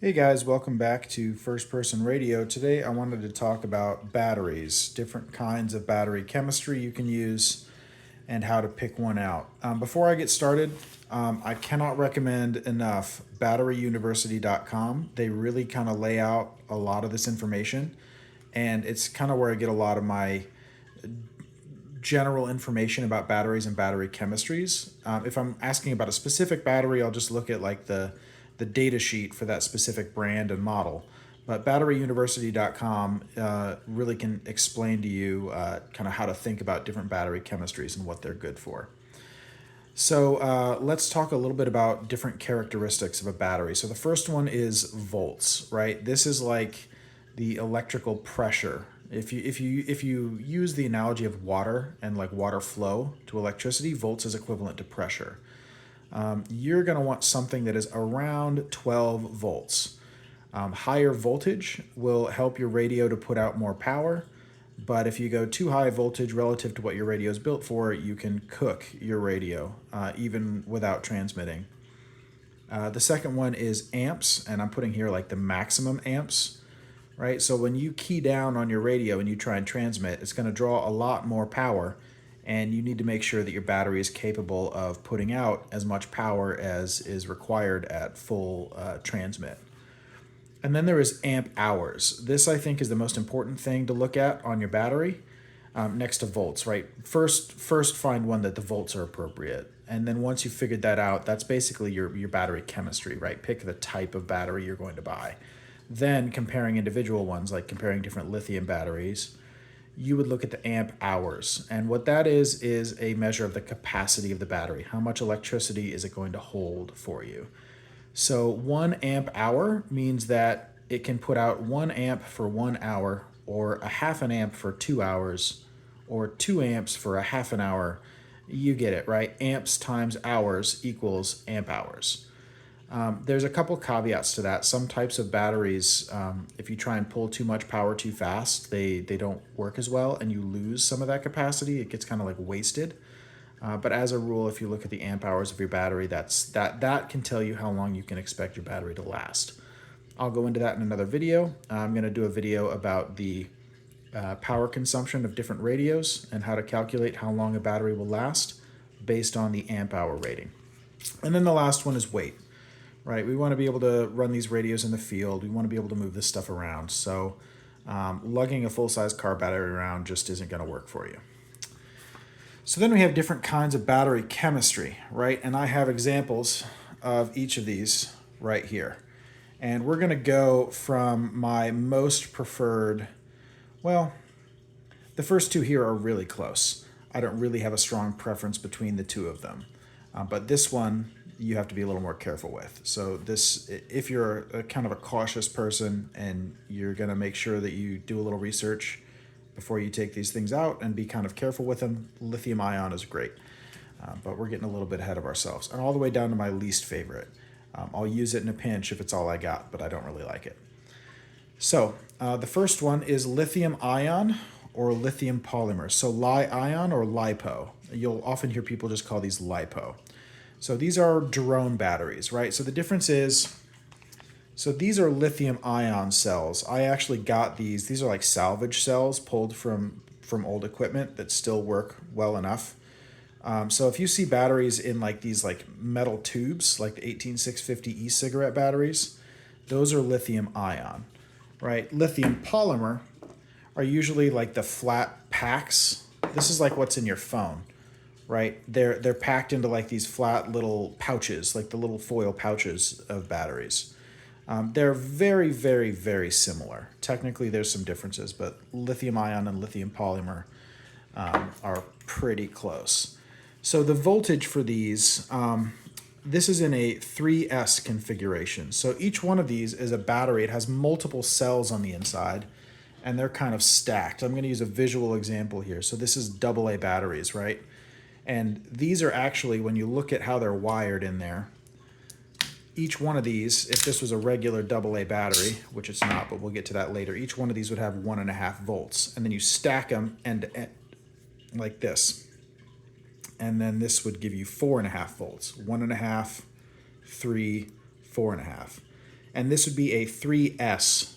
Hey guys, welcome back to First Person Radio. Today I wanted to talk about batteries, different kinds of battery chemistry you can use, and how to pick one out. Before I get started, I cannot recommend enough batteryuniversity.com. They really kind of lay out a lot of this information, and it's kind of where I get a lot of my general information about batteries and battery chemistries. If I'm asking about a specific battery, I'll just look at like the data sheet for that specific brand and model. But batteryuniversity.com really can explain to you kind of how to think about different battery chemistries and what they're good for. So let's talk a little bit about different characteristics of a battery. So the first one is volts, right? This is like the electrical pressure. If you use the analogy of water and like water flow to electricity, volts is equivalent to pressure. You're going to want something that is around 12 volts. Higher voltage will help your radio to put out more power, but if you go too high voltage relative to what your radio is built for, you can cook your radio even without transmitting. The second one is amps, and I'm putting here like the maximum amps, right? So when you key down on your radio and you try and transmit, it's going to draw a lot more power, and you need to make sure that your battery is capable of putting out as much power as is required at full transmit. And then there is amp hours. This, I think, is the most important thing to look at on your battery, next to volts, right? First find one that the volts are appropriate. And then once you've figured that out, that's basically your battery chemistry, right? Pick the type of battery you're going to buy. Then comparing individual ones, like comparing different lithium batteries, you would look at the amp hours. And what that is a measure of the capacity of the battery. How much electricity is it going to hold for you? So 1 amp hour means that it can put out 1 amp for 1 hour, or a half an amp for 2 hours, or 2 amps for a half an hour. You get it, right? Amps times hours equals amp hours. There's a couple caveats to that. Some types of batteries, if you try and pull too much power too fast, they don't work as well, and you lose some of that capacity. It gets kind of like wasted. But as a rule, if you look at the amp hours of your battery, that can tell you how long you can expect your battery to last. I'll go into that in another video. I'm going to do a video about the power consumption of different radios and how to calculate how long a battery will last based on the amp hour rating. And then the last one is weight, right? We want to be able to run these radios in the field. We want to be able to move this stuff around. So lugging a full-size car battery around just isn't going to work for you. So then we have different kinds of battery chemistry, right? And I have examples of each of these right here. And we're going to go from my most preferred, well, the first two here are really close. I don't really have a strong preference between the two of them. But this one, you have to be a little more careful with. So this, if you're a kind of a cautious person and you're going to make sure that you do a little research before you take these things out and be kind of careful with them, lithium ion is great. But we're getting a little bit ahead of ourselves. And all the way down to my least favorite. I'll use it in a pinch if it's all I got, but I don't really like it. So the first one is lithium ion or lithium polymer. So Li-ion or LiPo. You'll often hear people just call these LiPo. So these are drone batteries, right? So the difference is, so these are lithium ion cells. I actually got these. These are like salvage cells pulled from old equipment that still work well enough. So if you see batteries in like these like metal tubes, like the 18650 e-cigarette batteries, those are lithium ion, right? Lithium polymer are usually like the flat packs. This is like what's in your phone, right? They're packed into like these flat little pouches, like the little foil pouches of batteries. They're very, very, very similar. Technically, there's some differences, but lithium ion and lithium polymer are pretty close. So the voltage for these, this is in a 3S configuration. So each one of these is a battery. It has multiple cells on the inside, and they're kind of stacked. I'm going to use a visual example here. So this is AA batteries, right? And these are actually, when you look at how they're wired in there, each one of these, if this was a regular AA battery, which it's not, but we'll get to that later, each one of these would have 1.5 volts. And then you stack them end to end like this. And then this would give you 4.5 volts. 1.5, 3, 4.5. And this would be a 3S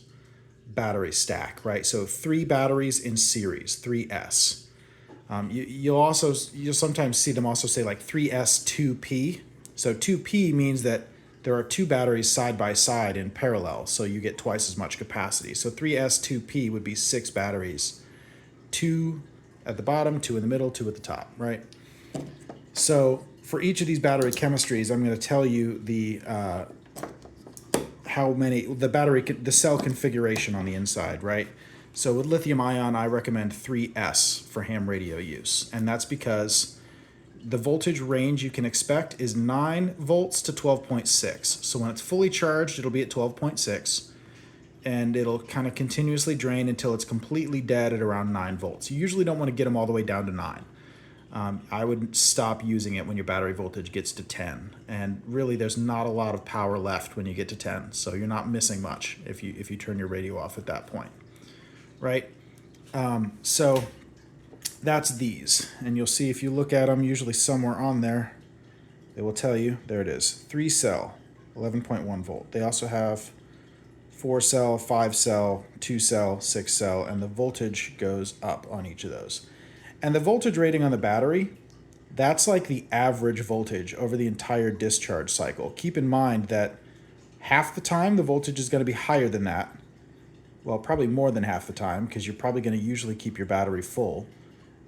battery stack, right? So 3 batteries in series, 3S. You'll sometimes see them also say like 3S2P. So 2P means that there are 2 batteries side by side in parallel, so you get twice as much capacity. So 3S2P would be 6 batteries, 2 at the bottom, 2 in the middle, 2 at the top, right? So for each of these battery chemistries, I'm going to tell you the the cell configuration on the inside, right? So with lithium ion, I recommend 3S for ham radio use, and that's because the voltage range you can expect is 9 volts to 12.6. So when it's fully charged, it'll be at 12.6, and it'll kind of continuously drain until it's completely dead at around 9 volts. You usually don't want to get them all the way down to 9. I would stop using it when your battery voltage gets to 10. And really, there's not a lot of power left when you get to 10, so you're not missing much if you turn your radio off at that point, right? So that's these. And you'll see if you look at them, usually somewhere on there, they will tell you, there it is, 3 cell, 11.1 volt. They also have 4 cell, 5 cell, 2 cell, 6 cell, and the voltage goes up on each of those. And the voltage rating on the battery, that's like the average voltage over the entire discharge cycle. Keep in mind that half the time the voltage is going to be higher than that. Well, probably more than half the time, because you're probably going to usually keep your battery full.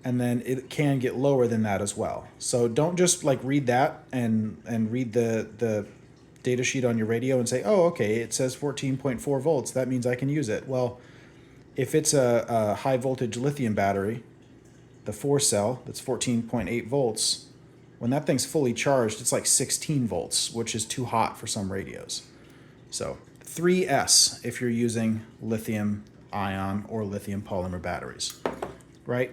And then it can get lower than that as well. So don't just like read that and read the data sheet on your radio and say, oh, okay, it says 14.4 volts. That means I can use it. Well, if it's a high voltage lithium battery, the 4 cell, that's 14.8 volts, when that thing's fully charged, it's like 16 volts, which is too hot for some radios. So 3S if you're using lithium ion or lithium polymer batteries, right?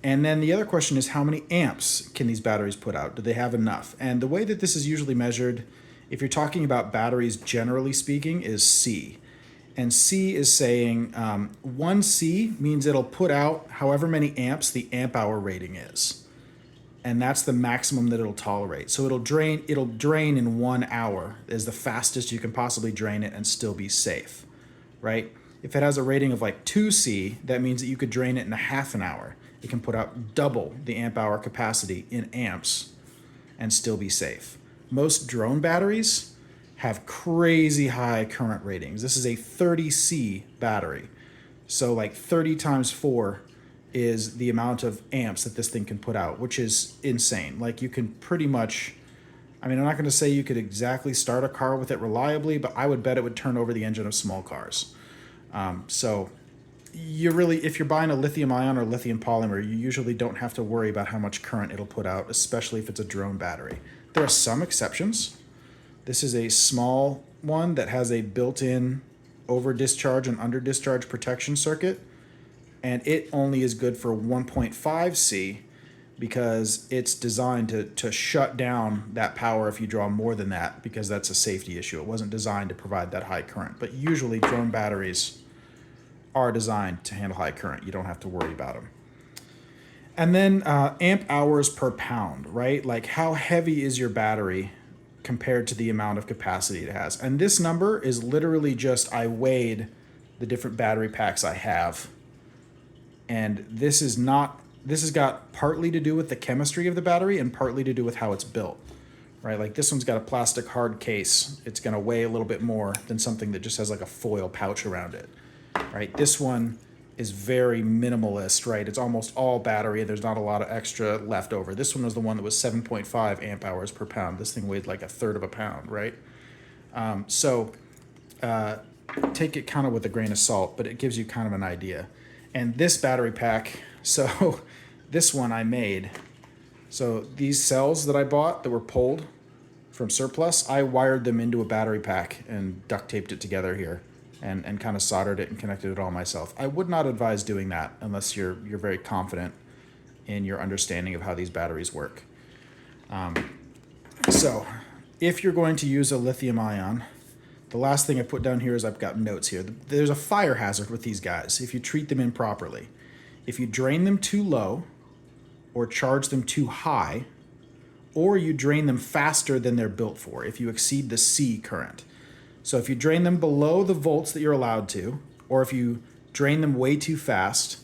And then the other question is, how many amps can these batteries put out? Do they have enough? And the way that this is usually measured, if you're talking about batteries generally speaking, is C. And C is saying 1C means it'll put out however many amps the amp hour rating is. And that's the maximum that it'll tolerate. So it'll drain in 1 hour is the fastest you can possibly drain it and still be safe, right? If it has a rating of like 2C, that means that you could drain it in a half an hour. It can put out double the amp hour capacity in amps and still be safe. Most drone batteries have crazy high current ratings. This is a 30C battery. So like 30 times 4 is the amount of amps that this thing can put out, which is insane. Like you can pretty much, I mean, I'm not gonna say you could exactly start a car with it reliably, but I would bet it would turn over the engine of small cars. So if you're buying a lithium ion or lithium polymer, you usually don't have to worry about how much current it'll put out, especially if it's a drone battery. There are some exceptions. This is a small one that has a built-in over discharge and under discharge protection circuit, and it only is good for 1.5C because it's designed to shut down that power if you draw more than that, because that's a safety issue. It wasn't designed to provide that high current, but usually drone batteries are designed to handle high current. You don't have to worry about them. And then amp hours per pound, right? Like how heavy is your battery compared to the amount of capacity it has? And this number is literally just, I weighed the different battery packs I have. And this has got partly to do with the chemistry of the battery and partly to do with how it's built, right? Like this one's got a plastic hard case. It's gonna weigh a little bit more than something that just has like a foil pouch around it, right? This one is very minimalist, right? It's almost all battery. There's not a lot of extra left over. This one was the one that was 7.5 amp hours per pound. This thing weighed like a third of a pound, right? Take it kind of with a grain of salt, but it gives you kind of an idea. And this battery pack, so this one I made. So these cells that I bought that were pulled from surplus, I wired them into a battery pack and duct taped it together here. And kind of soldered it and connected it all myself. I would not advise doing that unless you're very confident in your understanding of how these batteries work. So if you're going to use a lithium ion, the last thing I put down here is I've got notes here. There's a fire hazard with these guys if you treat them improperly. If you drain them too low or charge them too high, or you drain them faster than they're built for, if you exceed the C current. So if you drain them below the volts that you're allowed to, or if you drain them way too fast,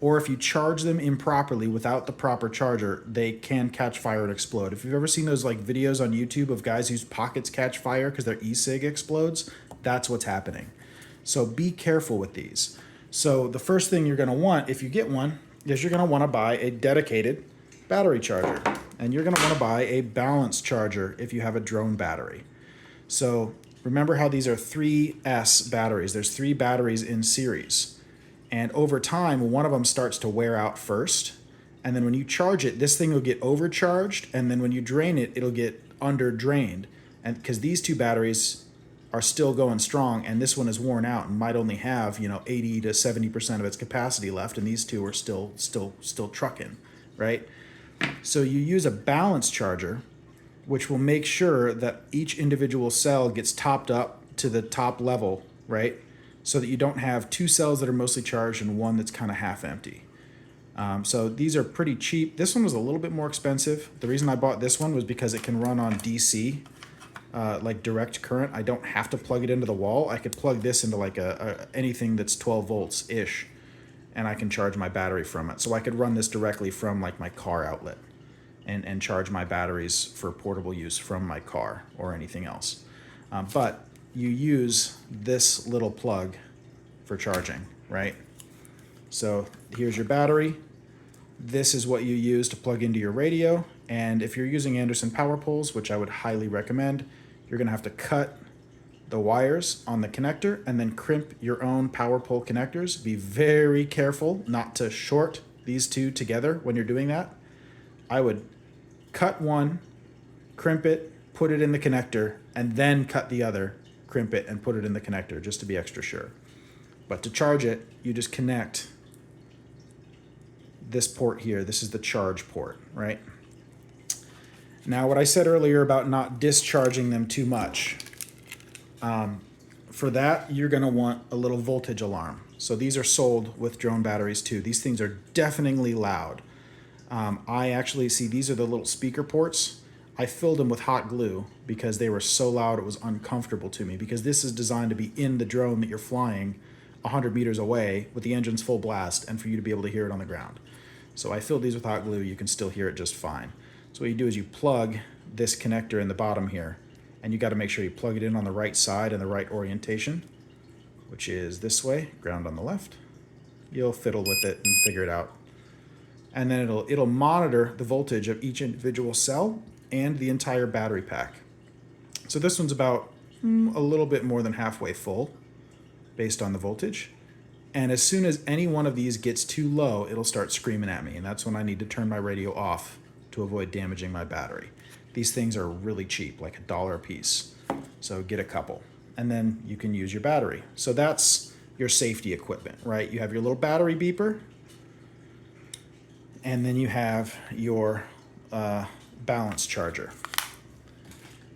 or if you charge them improperly without the proper charger, they can catch fire and explode. If you've ever seen those like videos on YouTube of guys whose pockets catch fire because their e-cig explodes, that's what's happening. So be careful with these. So the first thing you're going to want, if you get one, is you're going to want to buy a dedicated battery charger. And you're going to want to buy a balance charger if you have a drone battery. So remember how these are 3S batteries. There's 3 batteries in series. And over time, one of them starts to wear out first. And then when you charge it, this thing will get overcharged. And then when you drain it, it'll get under drained. And because these 2 batteries are still going strong, and this one is worn out and might only have 80 to 70% of its capacity left, and these 2 are still trucking, right? So you use a balance charger, which will make sure that each individual cell gets topped up to the top level, right? So that you don't have 2 cells that are mostly charged and one that's kind of half empty. So these are pretty cheap. This one was a little bit more expensive. The reason I bought this one was because it can run on DC, like direct current. I don't have to plug it into the wall. I could plug this into like anything that's 12 volts ish, and I can charge my battery from it. So I could run this directly from like my car outlet and charge my batteries for portable use from my car or anything else. But you use this little plug for charging, right? So here's your battery. This is what you use to plug into your radio. And if you're using Anderson power poles, which I would highly recommend, you're gonna have to cut the wires on the connector and then crimp your own power pole connectors. Be very careful not to short these 2 together when you're doing that. I would cut one, crimp it, put it in the connector, and then cut the other, crimp it, and put it in the connector just to be extra sure. But to charge it, you just connect this port here. This is the charge port, right? Now, what I said earlier about not discharging them too much, for that, you're going to want a little voltage alarm. So these are sold with drone batteries too. These things are deafeningly loud. I actually see these are the little speaker ports. I filled them with hot glue because they were so loud it was uncomfortable to me, because this is designed to be in the drone that you're flying 100 meters away with the engines full blast and for you to be able to hear it on the ground. So I filled these with hot glue. You can still hear it just fine. So what you do is you plug this connector in the bottom here, and you got to make sure you plug it in on the right side and the right orientation, which is this way, ground on the left. You'll fiddle with it and figure it out. And then it'll monitor the voltage of each individual cell and the entire battery pack. So this one's about a little bit more than halfway full based on the voltage. And as soon as any one of these gets too low, it'll start screaming at me. And that's when I need to turn my radio off to avoid damaging my battery. These things are really cheap, like $1 a piece. So get a couple, and then you can use your battery. So that's your safety equipment, right? You have your little battery beeper, and then you have your balance charger.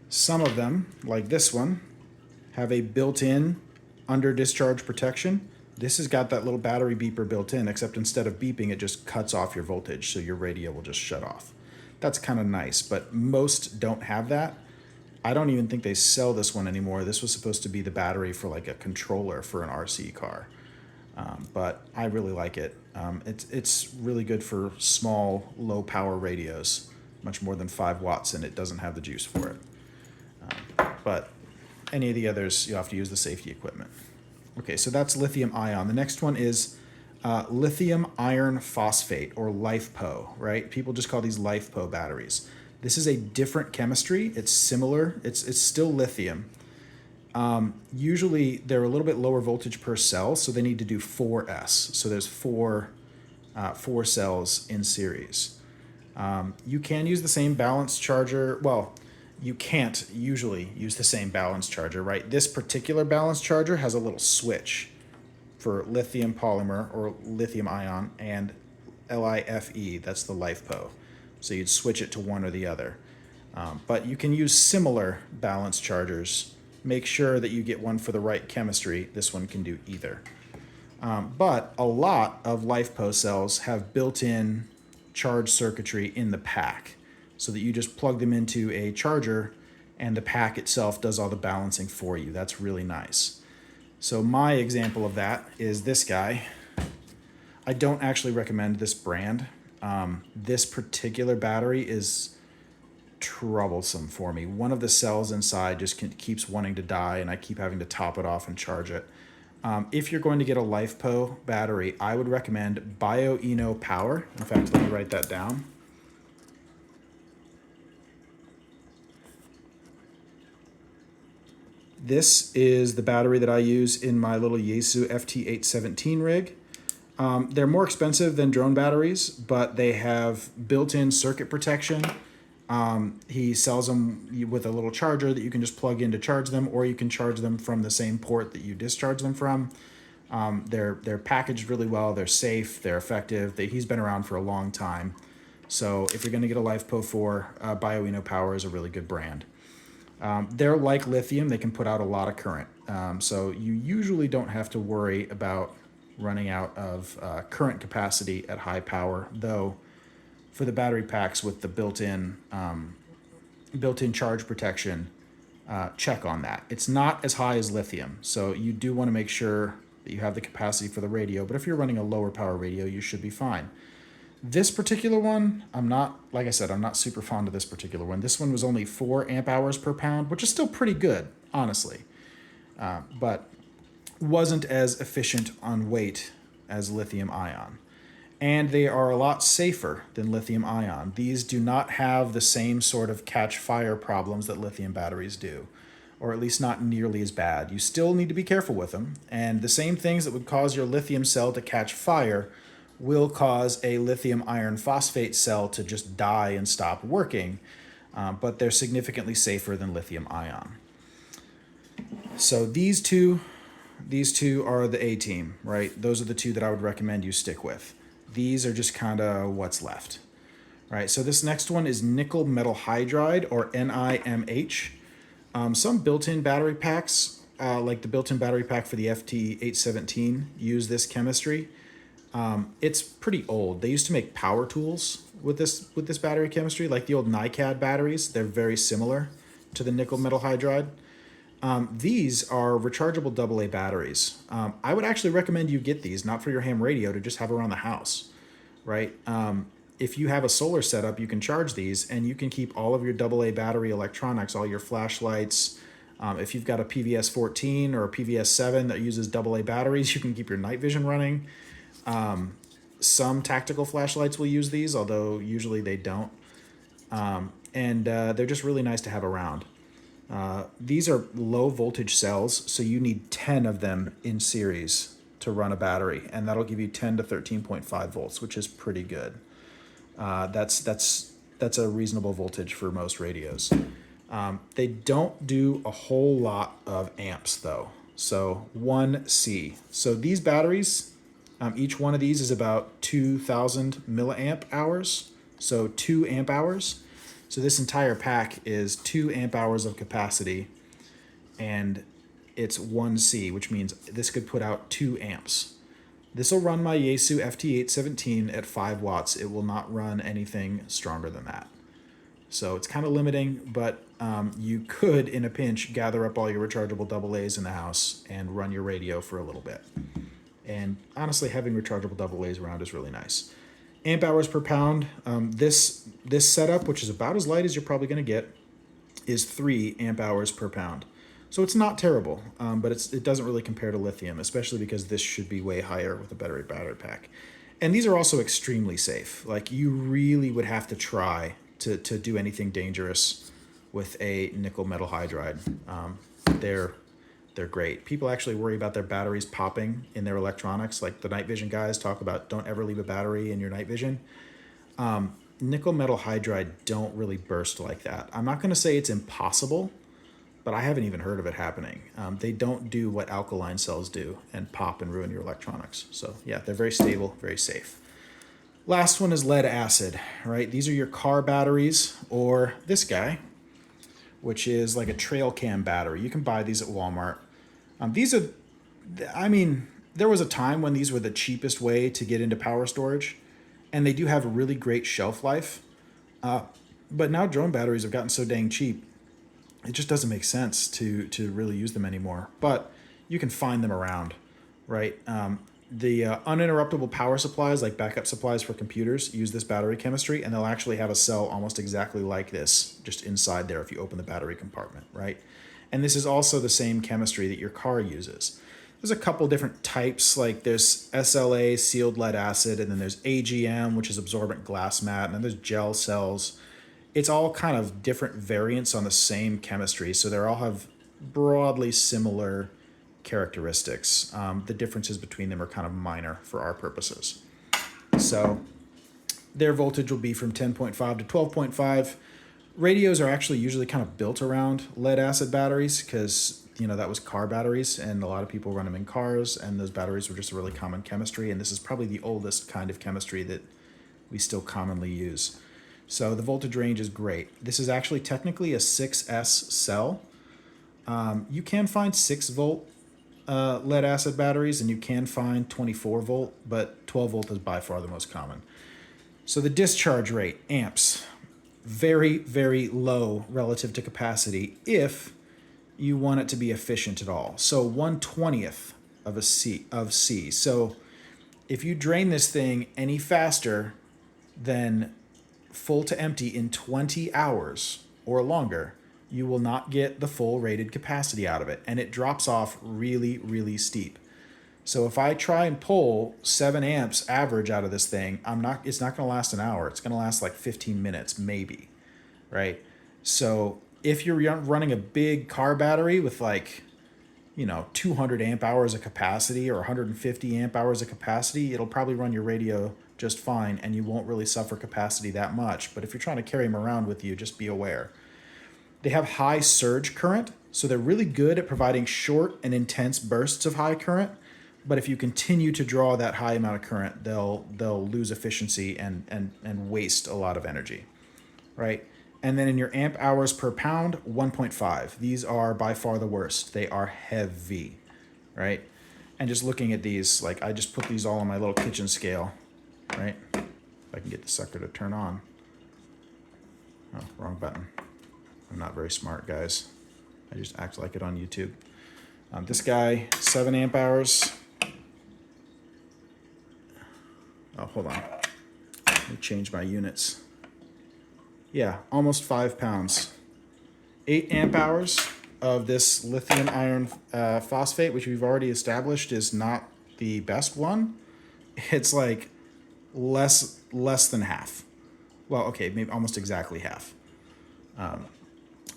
Some of them, like this one, have a built-in under discharge protection. This has got that little battery beeper built in, except instead of beeping, it just cuts off your voltage, so your radio will just shut off. That's kind of nice, but most don't have that. I don't even think they sell this one anymore. This was supposed to be the battery for like a controller for an RC car, but I really like it. It's really good for small, low power radios, much more than 5 watts, and it doesn't have the juice for it. But any of the others, you'll have to use the safety equipment. Okay, so that's lithium ion. The next one is lithium iron phosphate, or LiFePO, right? People just call these LiFePO batteries. This is a different chemistry. It's similar. It's still lithium. Usually they're a little bit lower voltage per cell, so they need to do 4S. So there's four cells in series. You can use the same balance charger. Well, you can't usually use the same balance charger, right? This particular balance charger has a little switch for lithium polymer or lithium ion and LiFe, that's the LiFePO. So you'd switch it to one or the other. But you can use similar balance chargers. Make sure that you get one for the right chemistry. This one can do either. But a lot of LiFePO cells have built-in charge circuitry in the pack, so that you just plug them into a charger and the pack itself does all the balancing for you. That's really nice. So my example of that is this guy. I don't actually recommend this brand. This particular battery is troublesome for me. One of the cells inside just keeps wanting to die, and I keep having to top it off and charge it. If you're going to get a LifePo battery, I would recommend BioEno Power. In fact, let me write that down. This is the battery that I use in my little Yaesu FT817 rig. They're more expensive than drone batteries, but they have built-in circuit protection. He sells them with a little charger that you can just plug in to charge them, or you can charge them from the same port that you discharge them from. They're packaged really well. They're safe. They're effective. He's been around for a long time. So if you're going to get a LifePo 4, BioEno Power is a really good brand. They're like lithium. They can put out a lot of current. So you usually don't have to worry about running out of current capacity at high power, though for the battery packs with the built-in charge protection, check on that. It's not as high as lithium, so you do want to make sure that you have the capacity for the radio, but if you're running a lower power radio, you should be fine. This particular one, like I said, I'm not super fond of this particular one. This one was only 4 amp hours per pound, which is still pretty good, honestly, but wasn't as efficient on weight as lithium ion. And they are a lot safer than lithium ion. These do not have the same sort of catch fire problems that lithium batteries do, or at least not nearly as bad. You still need to be careful with them, and the same things that would cause your lithium cell to catch fire will cause a lithium iron phosphate cell to just die and stop working, but they're significantly safer than lithium ion. So these two are the A team, right? Those are the two that I would recommend you stick with. These are just kind of what's left, right? So this next one is nickel metal hydride, or NiMH. Some built-in battery packs, like the built-in battery pack for the FT817, use this chemistry. It's pretty old. They used to make power tools with this battery chemistry, like the old NiCad batteries. They're very similar to the nickel metal hydride. These are rechargeable AA batteries. I would actually recommend you get these, not for your ham radio, to just have around the house, right? If you have a solar setup, you can charge these, and you can keep all of your AA battery electronics, all your flashlights. If you've got a PVS 14 or a PVS 7 that uses AA batteries, you can keep your night vision running. Some tactical flashlights will use these, although usually they don't. And they're just really nice to have around. These are low voltage cells, so you need 10 of them in series to run a battery, and that'll give you 10 to 13.5 volts, which is pretty good. That's a reasonable voltage for most radios. They don't do a whole lot of amps though. So 1C. So these batteries, each one of these is about 2,000 milliamp hours. So 2 amp hours. So this entire pack is 2 amp hours of capacity, and it's 1C, which means this could put out 2 amps. This will run my Yaesu FT817 at 5 watts. It will not run anything stronger than that. So it's kind of limiting, but you could, in a pinch, gather up all your rechargeable AA's in the house and run your radio for a little bit. And honestly, having rechargeable AA's around is really nice. Amp hours per pound, this setup, which is about as light as you're probably going to get, is 3 amp hours per pound. So it's not terrible, but it doesn't really compare to lithium, especially because this should be way higher with a battery pack. And these are also extremely safe. Like, you really would have to try to do anything dangerous with a nickel metal hydride. They're great. People actually worry about their batteries popping in their electronics. Like the night vision guys talk about, don't ever leave a battery in your night vision. Nickel metal hydride don't really burst like that. I'm not going to say it's impossible, but I haven't even heard of it happening. They don't do what alkaline cells do and pop and ruin your electronics. So yeah, they're very stable, very safe. Last one is lead acid, right? These are your car batteries, or this guy, which is like a trail cam battery. You can buy these at Walmart. There was a time when these were the cheapest way to get into power storage, and they do have a really great shelf life. But now drone batteries have gotten so dang cheap. it just doesn't make sense to really use them anymore. But you can find them around, right? The uninterruptible power supplies, like backup supplies for computers, use this battery chemistry, and they'll actually have a cell almost exactly like this just inside there if you open the battery compartment, right? And this is also the same chemistry that your car uses. There's a couple different types, like there's SLA, sealed lead acid, and then there's AGM, which is absorbent glass mat, and then there's gel cells. It's all kind of different variants on the same chemistry, so they all have broadly similar characteristics. The differences between them are kind of minor for our purposes. So their voltage will be from 10.5 to 12.5. Radios are actually usually kind of built around lead acid batteries because, that was car batteries, and a lot of people run them in cars, and those batteries were just a really common chemistry, and this is probably the oldest kind of chemistry that we still commonly use. So the voltage range is great. This is actually technically a 6S cell. You can find 6-volt lead acid batteries, and you can find 24-volt, but 12-volt is by far the most common. So the discharge rate, amps, very, very low relative to capacity if you want it to be efficient at all. So 1/20th of C. So if you drain this thing any faster than full to empty in 20 hours or longer, you will not get the full rated capacity out of it. And it drops off really, really steep. So if I try and pull 7 amps average out of this thing, it's not going to last an hour. It's going to last like 15 minutes, maybe, right? So if you're running a big car battery with 200 amp hours of capacity or 150 amp hours of capacity, it'll probably run your radio just fine, and you won't really suffer capacity that much. But if you're trying to carry them around with you, just be aware. They have high surge current, so they're really good at providing short and intense bursts of high current. But if you continue to draw that high amount of current, they'll lose efficiency and waste a lot of energy, right? And then in your amp hours per pound, 1.5. These are by far the worst. They are heavy, right? And just looking at these, I just put these all on my little kitchen scale, right? If I can get the sucker to turn on. Oh, wrong button. I'm not very smart, guys. I just act like it on YouTube. This guy, 7 amp hours. Oh, hold on. Let me change my units. Yeah, almost 5 pounds. 8 amp hours of this lithium iron phosphate, which we've already established is not the best one. It's like less than half. Well, okay, maybe almost exactly half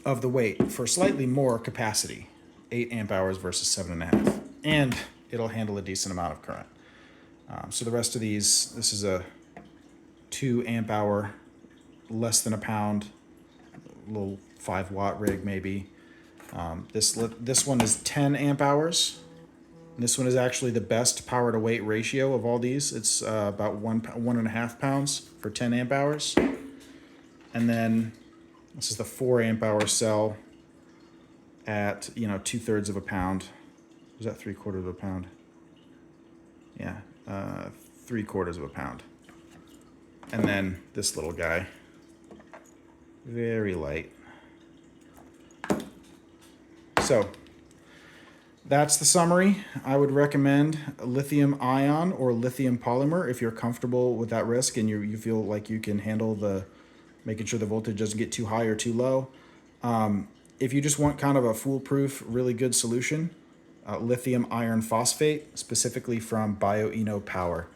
of the weight for slightly more capacity. 8 amp hours versus 7.5. And it'll handle a decent amount of current. So the rest of these, this is a 2 amp hour, less than a pound, little 5-watt rig maybe. This one is 10 amp hours. This one is actually the best power to weight ratio of all these. It's about 1.5 pounds for 10 amp hours. And then this is the 4 amp hour cell at 2/3 of a pound. Was that 3/4 of a pound? Yeah, 3/4 of a pound. And then this little guy, very light. So that's the summary. I would recommend a lithium ion or lithium polymer if you're comfortable with that risk and you feel like you can handle making sure the voltage doesn't get too high or too low. If you just want kind of a foolproof, really good solution, lithium iron phosphate, specifically from BioEno Power.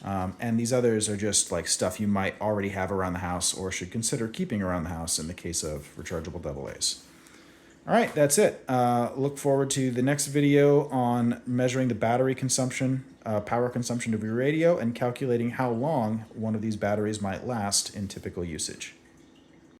And these others are just like stuff you might already have around the house or should consider keeping around the house in the case of rechargeable AA's. All right, that's it. Look forward to the next video on measuring the battery consumption, power consumption of your radio, and calculating how long one of these batteries might last in typical usage.